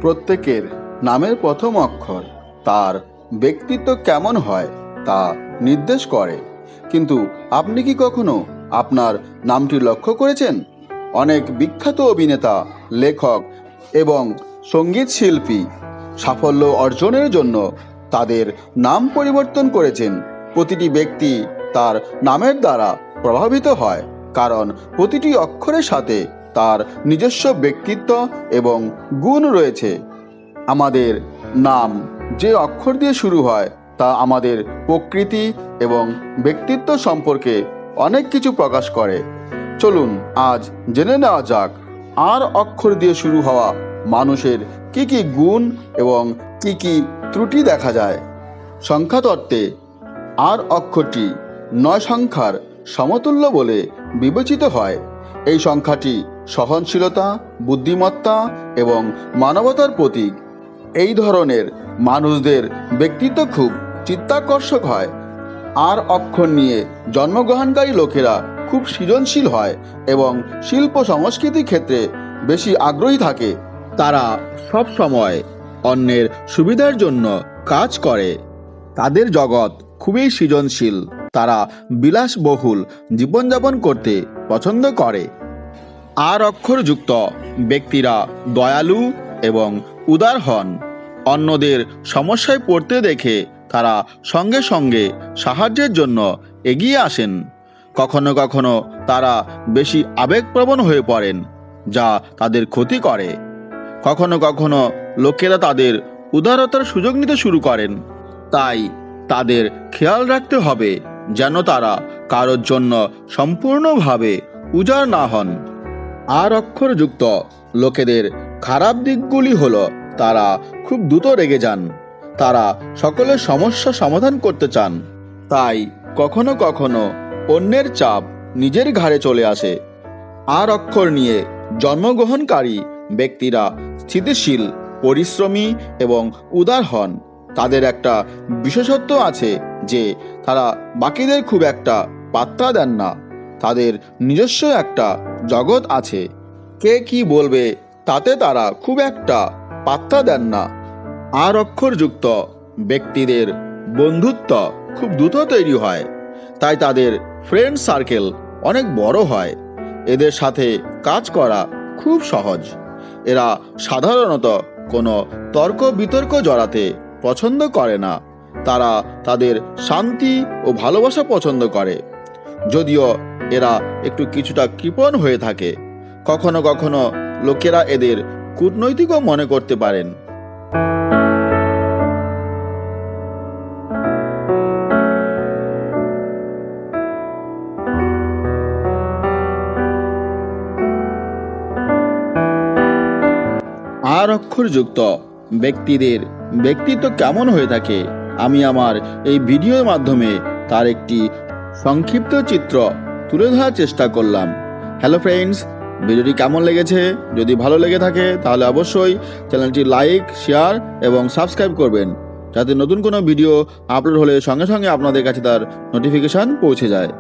প্রত্যেকের নামের প্রথম অক্ষর তার ব্যক্তিত্ব কেমন হয় তা নির্দেশ করে। কিন্তু আপনি কি কখনো আপনার নামটি লক্ষ্য করেছেন? অনেক বিখ্যাত অভিনেতা, লেখক এবং সঙ্গীত শিল্পী সাফল্য অর্জনের জন্য তাদের নাম পরিবর্তন করেছেন। প্রতিটি ব্যক্তি তার নামের দ্বারা প্রভাবিত হয়, কারণ প্রতিটি অক্ষরের সাথে তার নিজস্ব ব্যক্তিত্ব এবং গুণ রয়েছে। আমাদের নাম যে অক্ষর দিয়ে শুরু হয় তা আমাদের প্রকৃতি এবং ব্যক্তিত্ব সম্পর্কে অনেক কিছু প্রকাশ করে। চলুন আজ জেনে নেওয়া যাক আর অক্ষর দিয়ে শুরু হওয়া মানুষের কি কি গুণ এবং কি কি ত্রুটি দেখা যায়। সংখ্যাতত্ত্বে আর অক্ষরটি 9 সংখ্যার সমতুল্য বলে বিবেচিত হয়। এই সংখ্যাটি সহনশীলতা, বুদ্ধিমত্তা এবং মানবতার প্রতীক। এই ধরনের মানুষদের ব্যক্তিত্ব খুব চিত্তাকর্ষক হয়। আর অক্ষর নিয়ে জন্মগ্রহণকারী লোকেরা খুব সৃজনশীল হয় এবং শিল্প সংস্কৃতি ক্ষেত্রে বেশি আগ্রহী থাকে। তারা সব সময় অন্যের সুবিধার জন্য কাজ করে। তাদের জগৎ খুবই সৃজনশীল। তারা বিলাসবহুল জীবনযাপন করতে পছন্দ করে। আর অক্ষরযুক্ত ব্যক্তিরা দয়ালু এবং উদার হন। অন্যদের সমস্যায় পড়তে দেখে তারা সঙ্গে সঙ্গে সাহায্যের জন্য এগিয়ে আসেন। কখনো কখনো তারা বেশি আবেগপ্রবণ হয়ে পড়েন, যা তাদের ক্ষতি করে। কখনো কখনো লোকেরা তাদের উদারতার সুযোগ নিতে শুরু করেন। তাই তাদের খেয়াল রাখতে হবে যেন তারা কারোর জন্য সম্পূর্ণভাবে উজাড় না হন। আর অক্ষরযুক্ত লোকেদের খারাপ দিকগুলি হলো তারা খুব দ্রুত রেগে যান। তারা সকলের সমস্যা সমাধান করতে চান, তাই কখনো কখনো অন্যের চাপ নিজের ঘাড়ে চলে আসে। আর অক্ষর নিয়ে জন্মগ্রহণকারী ব্যক্তিরা স্থিতিশীল, পরিশ্রমী এবং উদার হন। তাদের একটা বিশেষত্ব আছে যে তারা বাকিদের খুব একটা পাত্তা দেন না। তাদের নিজস্ব একটা জগৎ আছে। কে কি বলবে তাতে তারা খুব একটা পাত্তা দেন না। আর অক্ষরযুক্ত ব্যক্তিদের বন্ধুত্ব খুব দ্রুত তৈরি হয়, তাই তাদের ফ্রেন্ড সার্কেল অনেক বড় হয়। এদের সাথে কাজ করা খুব সহজ। এরা সাধারণত কোনো তর্ক বিতর্ক জড়াতে পছন্দ করে না। তারা তাদের শান্তি ও ভালোবাসা পছন্দ করে, যদিও এরা একটু কিছুটা কৃপণ হয়ে থাকে। কখনো কখনো লোকেরা এদের কূটনৈতিকও মনে করতে পারেন। আর অক্ষরযুক্ত ব্যক্তিদের ব্যক্তিত্ব কেমন হয়ে থাকে আমি আমার এই ভিডিওর মাধ্যমে তার একটি সংক্ষিপ্ত চিত্র তুলে ধরার চেষ্টা করলাম। হ্যালো ফ্রেন্ডস, ভিডিওটি কেমন লেগেছে? যদি ভালো লেগে থাকে তাহলে অবশ্যই চ্যানেলটি লাইক, শেয়ার এবং সাবস্ক্রাইব করবেন, যাতে নতুন কোনো ভিডিও আপলোড হলে সঙ্গে সঙ্গে আপনাদের কাছে তার নোটিফিকেশান পৌঁছে যায়।